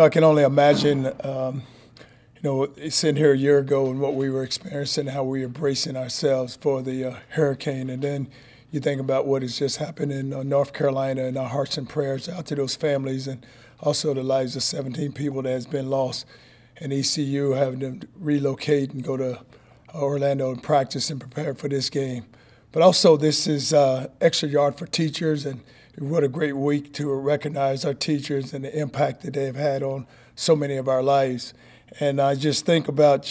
I can only imagine, sitting here a year ago and what we were experiencing, how we were bracing ourselves for the hurricane. And then you think about what has just happened in North Carolina, and our hearts and prayers out to those families and also the lives of 17 people that has been lost. And ECU having them relocate and go to Orlando and practice and prepare for this game. But also this is extra yard for teachers, and what a great week to recognize our teachers and the impact that they've had on so many of our lives. And I just think about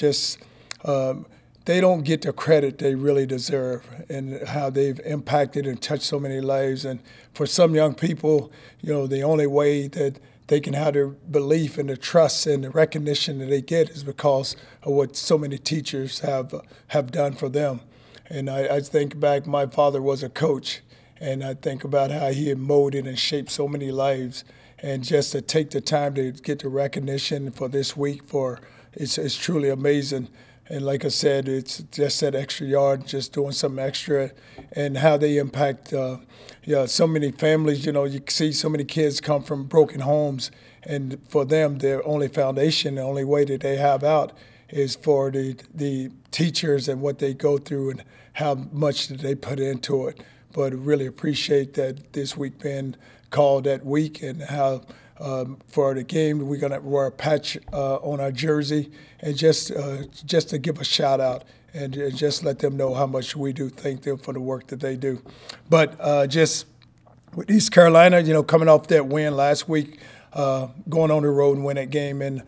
they don't get the credit they really deserve and how they've impacted and touched so many lives. And for some young people, the only way that they can have their belief and the trust and the recognition that they get is because of what so many teachers have done for them. And I think back, my father was a coach, and I think about how he had molded and shaped so many lives. And just to take the time to get the recognition for this week, it's truly amazing. And like I said, it's just that extra yard, just doing something extra, and how they impact so many families. You see so many kids come from broken homes, and for them, their only foundation, the only way that they have out is for the teachers and what they go through and how much that they put into it. But really appreciate that this week being called that week, and how for the game we're going to wear a patch on our jersey, and just to give a shout out and just let them know how much we do thank them for the work that they do. But just with East Carolina, coming off that win last week, going on the road and winning that game in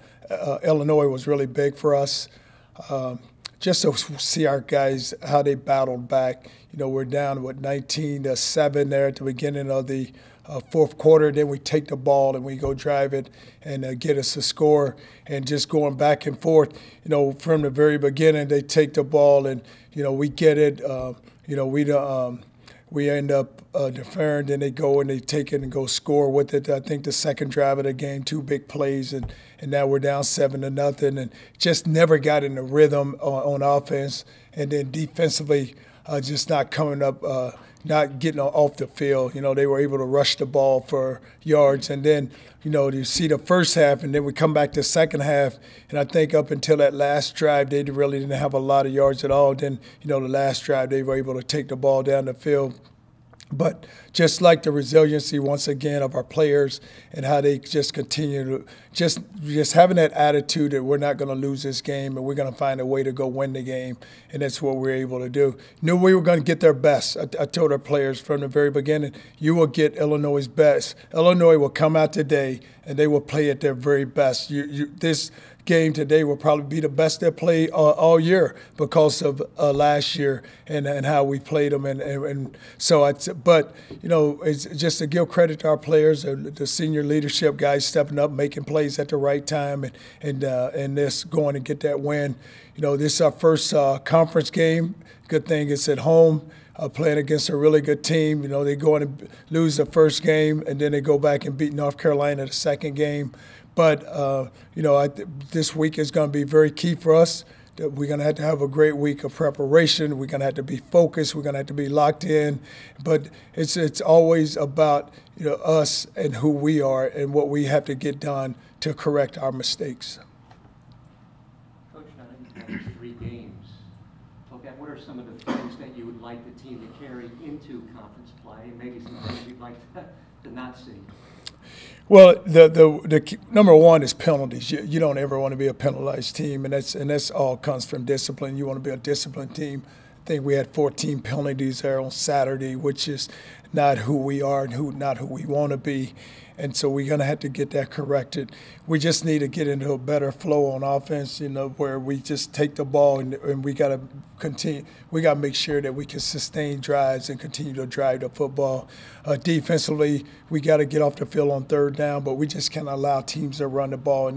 Illinois was really big for us. Just to see our guys, how they battled back. We're down, 19-7 there at the beginning of the fourth quarter. Then we take the ball and we go drive it and get us a score. And just going back and forth, from the very beginning, they take the ball and, we get it. We end up deferring, then they go and they take it and go score with it. I think the second drive of the game, 2 big plays, and now we're down 7-0, and just never got in the rhythm on offense. And then defensively, just not coming up, not getting off the field. They were able to rush the ball for yards. And then, you see the first half, and then we come back to the second half, and I think up until that last drive, they really didn't have a lot of yards at all. Then, the last drive, they were able to take the ball down the field. But just like the resiliency, once again, of our players and how they just continue to just having that attitude that we're not going to lose this game and we're going to find a way to go win the game, and that's what we're able to do. Knew we were going to get their best. I told our players from the very beginning, you will get Illinois' best. Illinois will come out today and they will play at their very best. This game today will probably be the best they play all year because of last year and how we played them. And so, it's just to give credit to our players, the senior leadership guys stepping up, making plays at the right time, and this going to get that win. This is our first conference game. Good thing it's at home. Playing against a really good team. They go in and lose the first game, and then they go back and beat North Carolina the second game. But, this week is going to be very key for us. We're going to have a great week of preparation. We're going to have to be focused. We're going to have to be locked in. But it's always about, us and who we are and what we have to get done to correct our mistakes. Coach, now that you've had 3 games, what are some of the things that you would like the team to carry into conference play, and maybe some things you'd like to not see? Well, the number one is penalties. You don't ever want to be a penalized team, and that's all comes from discipline. You want to be a disciplined team. I think we had 14 penalties there on Saturday, which is not who we are and not who we want to be. And so we're going to have to get that corrected. We just need to get into a better flow on offense, where we just take the ball and we got to continue. We got to make sure that we can sustain drives and continue to drive the football. Defensively, we got to get off the field on third down, but we just can't allow teams to run the ball.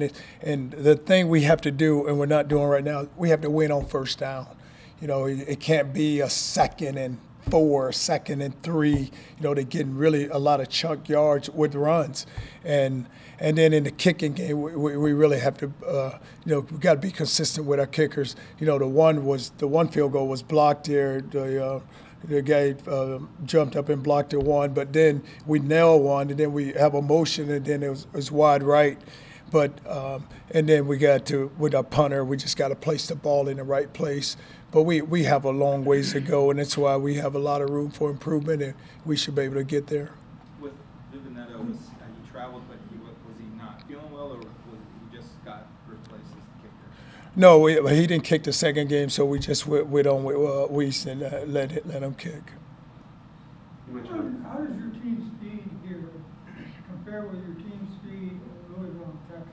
And the thing we have to do, and we're not doing right now, we have to win on first down. It can't be a 2nd and 4, 2nd and 3. They're getting really a lot of chunk yards with runs, and then in the kicking game, we really have to, we got to be consistent with our kickers. The one field goal was blocked there. The guy jumped up and blocked the one, but then we nailed one, and then we have a motion, and then it was wide right. But and then we got to, with our punter, we just got to place the ball in the right place. But we have a long ways to go, and that's why we have a lot of room for improvement, and we should be able to get there. With Vivinetto, he traveled, but was he not feeling well, or he just got replaced as the kicker? No, he didn't kick the second game, so we just went on with Weiss and let him kick. How does your team speed here compare with your team speed in Louisville and Texas?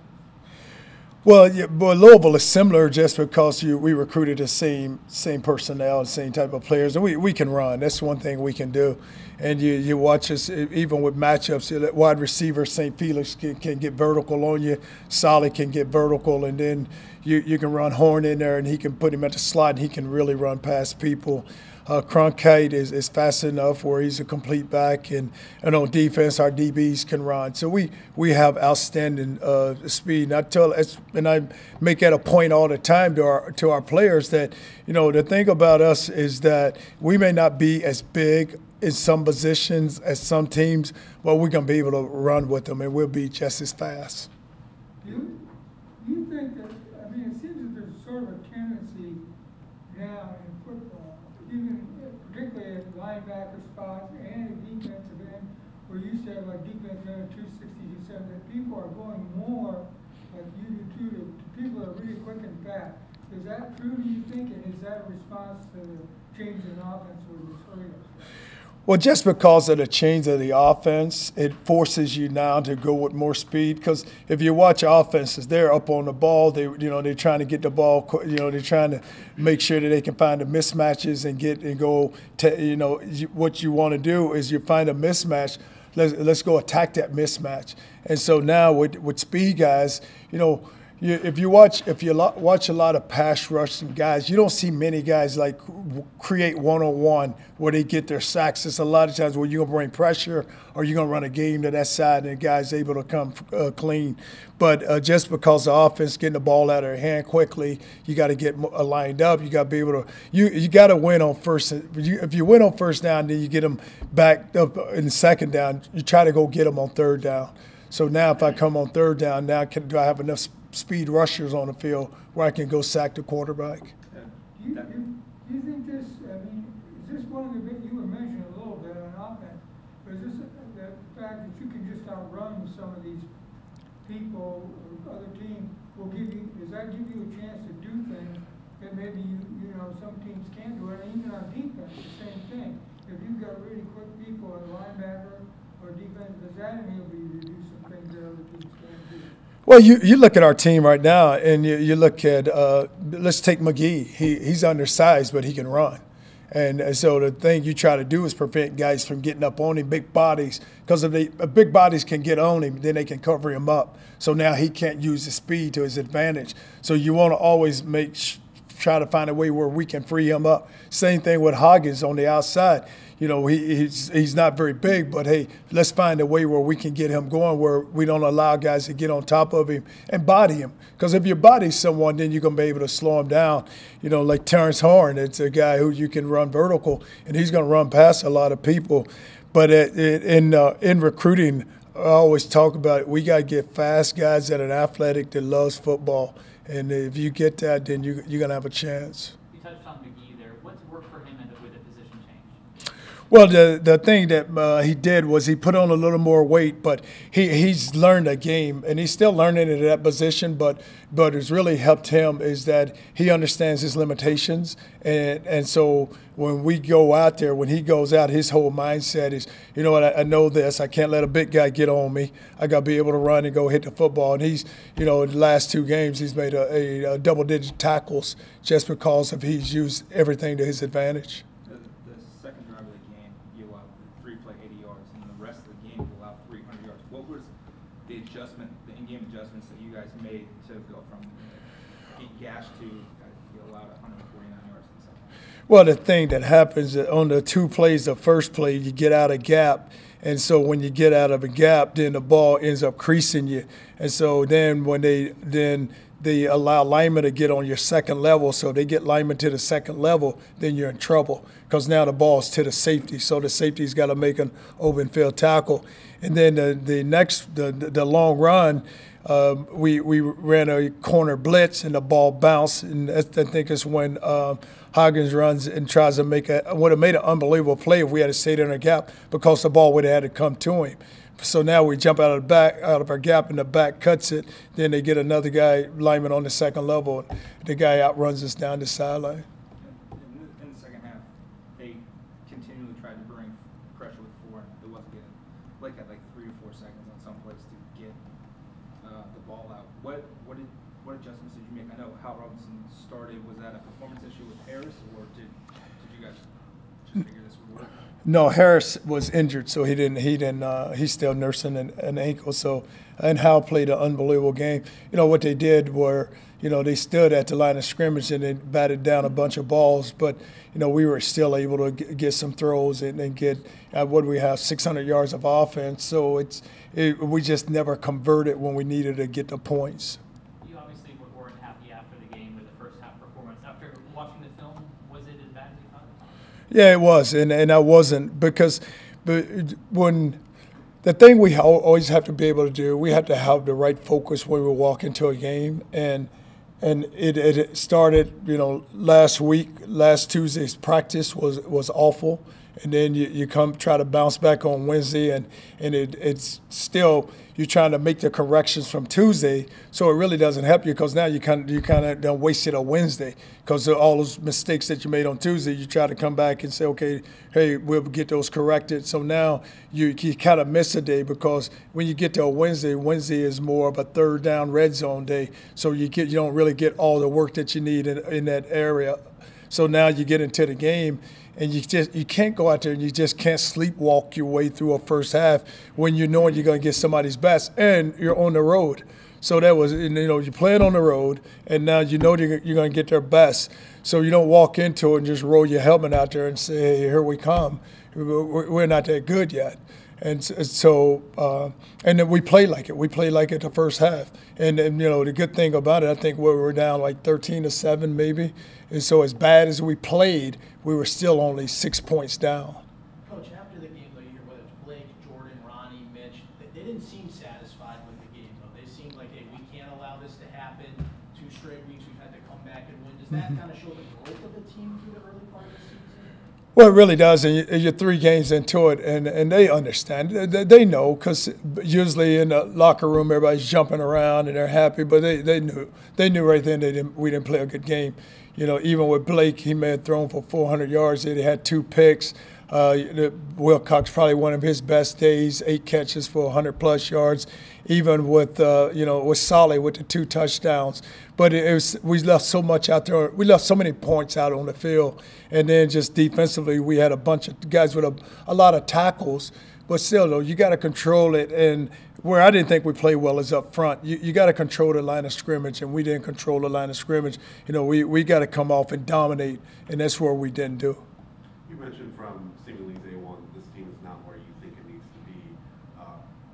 Well, yeah, but Louisville is similar just because we recruited the same personnel, the same type of players, and we can run. That's one thing we can do. And you watch us, even with matchups, wide receiver St. Felix can get vertical on you, Solid can get vertical, and then you can run Horn in there, and he can put him at the slot, and he can really run past people. Cronkite is fast enough where he's a complete back, and on defense, our DBs can run. So we have outstanding speed. And I make that a point all the time to our players that, the thing about us is that we may not be as big in some positions as some teams, but we're going to be able to run with them, and we'll be just as fast. Do you think that, it seems that there's sort of a tendency now in football, even particularly at linebacker spots and at defensive end, where you said like defensive end 260, 270, that people are going more like you do too, to people that are really quick and fast. Is that true, do you think, and is that a response to the change in offense with this hurry up? Well, just because of the change of the offense, it forces you now to go with more speed. Because if you watch offenses, they're up on the ball. They're trying to get the ball. They're trying to make sure that they can find the mismatches and go. What you want to do is you find a mismatch. Let's go attack that mismatch. And so now with speed guys, if you watch a lot of pass rushing guys, you don't see many guys like create one-on-one where they get their sacks. It's a lot of times where you're going to bring pressure or you're going to run a game to that side and the guy's able to come clean. But just because the offense getting the ball out of their hand quickly, you got to get lined up. You got to be able to you got to win on first. If you win on first down, then you get them back up in the second down. You try to go get them on third down. So now if I come on third down, do I have enough speed rushers on the field where I can go sack the quarterback? Do you think this, is this one of the big, you were mentioning a little bit on offense, but is this the fact that you can just outrun some of these people or other teams does that give you a chance to do things that maybe some teams can't do it? And even on defense, the same thing. If you've got really quick people at linebacker or defense, does that enable you to do some things that other teams can't do? Well, you look at our team right now, and you look at let's take McGee. He's undersized, but he can run. And so the thing you try to do is prevent guys from getting up on him, big bodies, because if big bodies can get on him, then they can cover him up. So now he can't use his speed to his advantage. So you want to always try to find a way where we can free him up. Same thing with Hoggins on the outside. He's not very big, but hey, let's find a way where we can get him going where we don't allow guys to get on top of him and body him. Because if you body someone, then you're going to be able to slow him down. Like Terrence Horn, it's a guy who you can run vertical, and he's going to run past a lot of people. But in recruiting, I always talk about it. We got to get fast guys that are athletic that loves football. And if you get that, then you're going to have a chance. You touched on McGee there. What's worked for him with the position change? Well, the thing that he did was he put on a little more weight, but he's learned a game, and he's still learning in that position. But it's really helped him is that he understands his limitations, and so when we go out there, when he goes out, his whole mindset is, I know this. I can't let a big guy get on me. I got to be able to run and go hit the football. And he's, in the last 2 games, he's made a double-digit tackles just because he's used everything to his advantage. The second drive of the game, you allowed 3 play 80 yards, and the rest of the game, you allowed 300 yards. What was the in-game adjustments that you guys made to go from gash to you allowed 149 yards in the second? Well, the thing that happens on the 2 plays, the first play, you get out of gap. And so when you get out of a gap, then the ball ends up creasing you. And so then when they allow linemen to get on your second level, so they get linemen to the second level, then you're in trouble because now the ball's to the safety. So the safety's got to make an open field tackle. And then the long run, We ran a corner blitz and the ball bounced, and I think it's when Hoggins runs and tries to would have made an unbelievable play if we had stayed in our gap because the ball would have had to come to him. So now we jump out of our gap, and the back cuts it. Then they get another guy, lineman, on the second level. The guy outruns us down the sideline. In the second half, they continually tried to bring pressure with 4, and it wasn't getting. Blake had like 3 to 4 seconds on some plays to get the ball out. What adjustments did you make? I know Hal Robinson started. Was that a performance issue with Harris, or did you guys just figure this would work? No, Harris was injured, so he's still nursing an ankle. So, and Hal played an unbelievable game. You know, what they did were, you know, they stood at the line of scrimmage and they batted down a bunch of balls, but, you know, we were still able to get some throws and get, what do we have, 600 yards of offense. So we just never converted when we needed to get the points. You obviously weren't happy after the game with the first half performance. After watching the film, was it as bad as you thought? Yeah, it was, and I wasn't, because when the thing we always have to be able to do, we have to have the right focus when we walk into a game, and it started, you know, last Tuesday's practice was awful, and then you come try to bounce back on Wednesday, and it's still, you're trying to make the corrections from Tuesday, so it really doesn't help you, because now you kind of done wasted a Wednesday, because all those mistakes that you made on Tuesday, you try to come back and say, okay, hey, we'll get those corrected. So now you kind of miss a day, because when you get to a Wednesday is more of a third down red zone day, so you don't really get all the work that you need in that area. So now you get into the game, and you can't go out there and you just can't sleepwalk your way through a first half when you know you're going to get somebody's best, and you're on the road. So that was, you know, you're playing on the road, and now you know you're going to get their best. So you don't walk into it and just roll your helmet out there and say, hey, here we come. We're not that good yet. And so, and then we played like it. We played like it the first half. And you know, the good thing about it, I think we were down like 13-7 maybe. And so as bad as we played, we were still only 6 points down. Coach, after the game, though, you hear whether it's Blake, Jordan, Ronnie, Mitch, they didn't seem satisfied with the game, though. They seemed like, hey, we can't allow this to happen. 2 straight weeks, we've had to come back and win. Does that kind of show the growth of the team through the early part of the season? Well, it really does, and you're 3 games into it, and they understand. They know, because usually in the locker room everybody's jumping around and they're happy, but they knew right then we didn't play a good game. You know, even with Blake, he may have thrown for 400 yards. He had 2 picks. Wilcox probably one of his best days, 8 catches for 100+ yards. Even with with Solly with the 2 touchdowns, but we left so much out there. We left so many points out on the field, and then just defensively, we had a bunch of guys with a lot of tackles. But still, though, you got to control it. And where I didn't think we played well is up front. You got to control the line of scrimmage, and we didn't control the line of scrimmage. You know, we got to come off and dominate, and that's where we didn't do. You mentioned from seemingly day one, this team is not where you think it needs to be.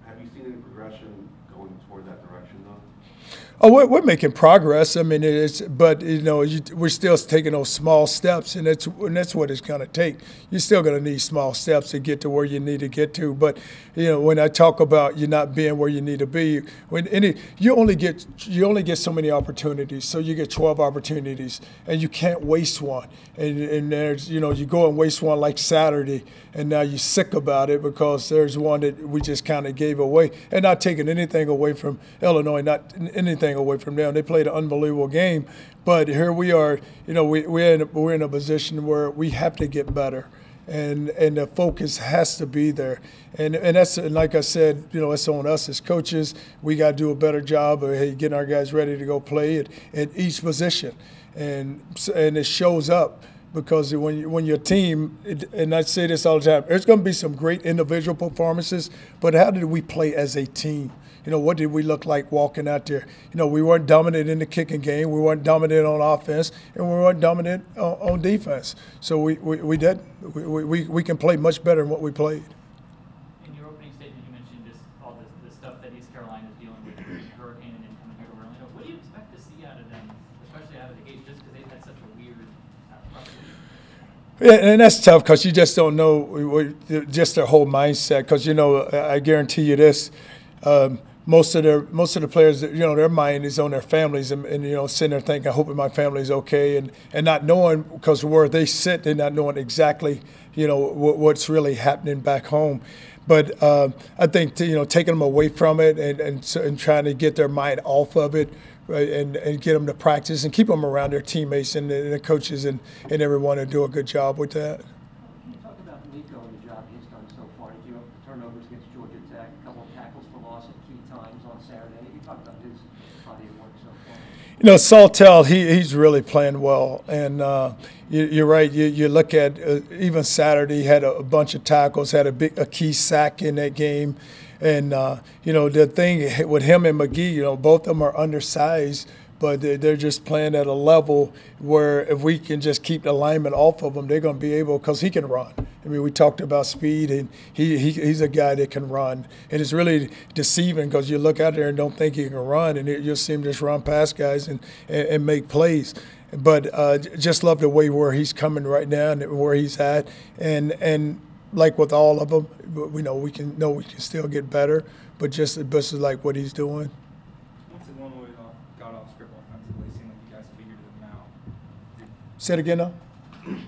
Have you seen any progression going toward that direction, though? Oh, we're making progress. I mean, but you know, we're still taking those small steps, and that's what it's going to take. You're still going to need small steps to get to where you need to get to. But you know, when I talk about you not being where you need to be, you only get so many opportunities. So you get 12 opportunities, and you can't waste one. And there's, you know, you go and waste one like Saturday, and now you're sick about it because there's one that we just kind of gave away, and not taking anything away from Illinois, not anything away from them. They played an unbelievable game, but here we are. You know, we're in a position where we have to get better, and the focus has to be there. And that's, like I said, you know, it's on us as coaches. We got to do a better job of getting our guys ready to go play at each position, and it shows up. Because when your team, and I say this all the time, there's going to be some great individual performances, but how did we play as a team? You know, what did we look like walking out there? You know, we weren't dominant in the kicking game. We weren't dominant on offense, and we weren't dominant on defense. So we did. We can play much better than what we played. In your opening statement, you mentioned just all the stuff that East Carolina is dealing with, hurricane and then coming here to Orlando. What do you expect to see out of them, especially out of the gate, just because they've had such a weird Yeah, and that's tough because you just don't know just their whole mindset. Because, you know, I guarantee you this, most of the players, you know, their mind is on their families and you know, sitting there thinking, I hope my family's okay, and not knowing, because where they sit, they're not knowing exactly, you know, what's really happening back home. But I think, you know, taking them away from it and trying to get their mind off of it, right, and get them to practice and keep them around their teammates and the coaches and everyone to do a good job with that. Can you talk about Nico and the job he's done so far? He gave up the turnovers against Georgia Tech, a couple of tackles for loss at key times on Saturday. You talk about his body of work so far. You know, Saltel, he's really playing well, and you're right. You look at even Saturday, he had a bunch of tackles, had a key sack in that game, and you know, the thing with him and McGee, you know, both of them are undersized, but they're just playing at a level where if we can just keep the alignment off of them, they're going to be able, because he can run. I mean, we talked about speed, and he's a guy that can run. And it's really deceiving because you look out there and don't think he can run, and you'll see him just run past guys and make plays. But just love the way where he's coming right now and where he's at. And like with all of them, we know we can still get better, but just like what he's doing. Once Illinois got off script offensively, it seemed like you guys figured them out. Say it again now?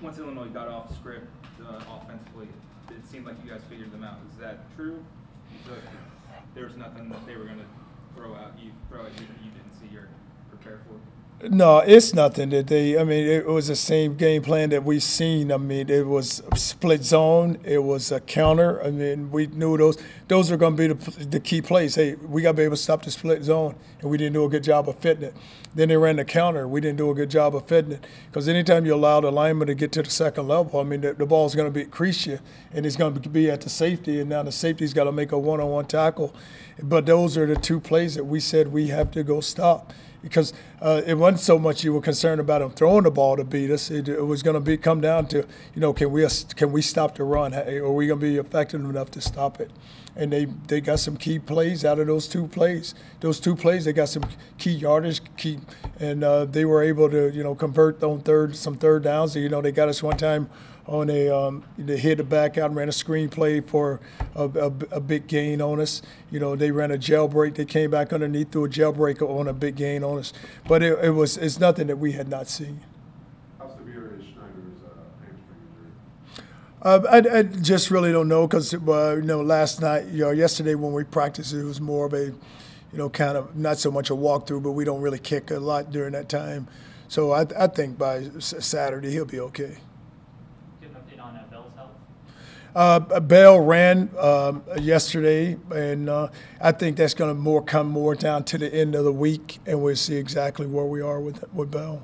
Once Illinois got off script offensively, it seemed like you guys figured them out. Is that true? There was nothing that they were going to throw at you that you didn't see or prepare for? No, it's nothing that I mean, it was the same game plan that we've seen. I mean, it was split zone. It was a counter. I mean, we knew those are going to be the key plays. Hey, we got to be able to stop the split zone, and we didn't do a good job of fitting it. Then they ran the counter. We didn't do a good job of fitting it, because anytime you allow the lineman to get to the second level, I mean, the ball's going to crease you, and it's going to be at the safety, and now the safety's got to make a one-on-one tackle. But those are the two plays that we said we have to go stop. Because it wasn't so much you were concerned about them throwing the ball to beat us. It was going to come down to, you know, can we stop the run? Are we going to be effective enough to stop it? And they got some key plays out of those two plays. Those two plays, they got some key yardage, and they were able to, you know, convert on some third downs. You know, they got us one time on they hit the back out and ran a screen play for a big gain on us. You know, they ran a jailbreak. They came back underneath, threw a jailbreak on a big gain on us. But it's nothing that we had not seen. How severe is Schneider's hamstring injury? I just really don't know, because you know, last night, you know, yesterday when we practiced, it was more of a, you know, kind of not so much a walkthrough, but we don't really kick a lot during that time. So I think by Saturday he'll be okay. Bell ran yesterday, and I think that's going to come more down to the end of the week, and we'll see exactly where we are with Bell.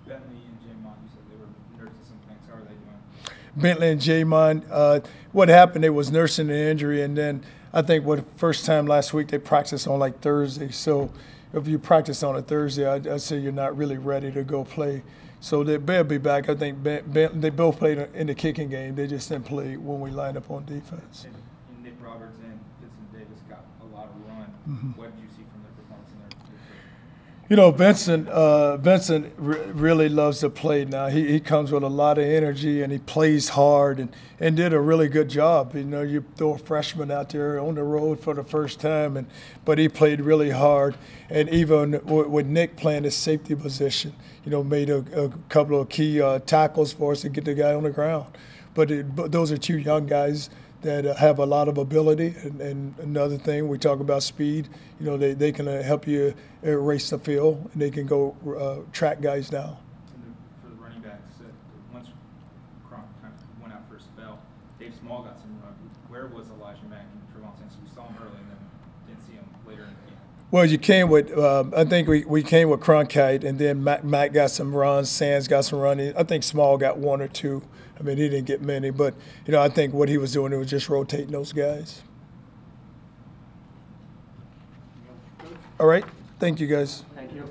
Bentley and Jamon, you said they were nursing some things. How are they doing? Bentley and Jamon, what happened, they was nursing an injury, and then I think the first time last week they practiced on like Thursday. So if you practice on a Thursday, I'd say you're not really ready to go play. So they'll be back. I think they both played in the kicking game. They just didn't play when we lined up on defense. And Nick Roberts and Vincent Davis got a lot of run. Mm-hmm. What did you see from their performance in their You know, Vincent really loves to play now. He comes with a lot of energy, and he plays hard and did a really good job. You know, you throw a freshman out there on the road for the first time, but he played really hard. And even with Nick playing his safety position, you know, made a couple of key tackles for us to get the guy on the ground. But those are two young guys that have a lot of ability. And another thing, we talk about speed. You know, they can help you erase the field, and they can go track guys down. for the running backs? Once Cronk kind of went out for a spell, Dave Small got some run. Where was Elijah Mack and Trevon Sampson? We saw him early and then didn't see him later in the game. Well, you came with I think we came with Cronkite, and then Matt got some runs, Sands got some running. I think Small got one or two. I mean, he didn't get many, but, you know, I think what he was doing, it was just rotating those guys. All right. Thank you, guys. Thank you.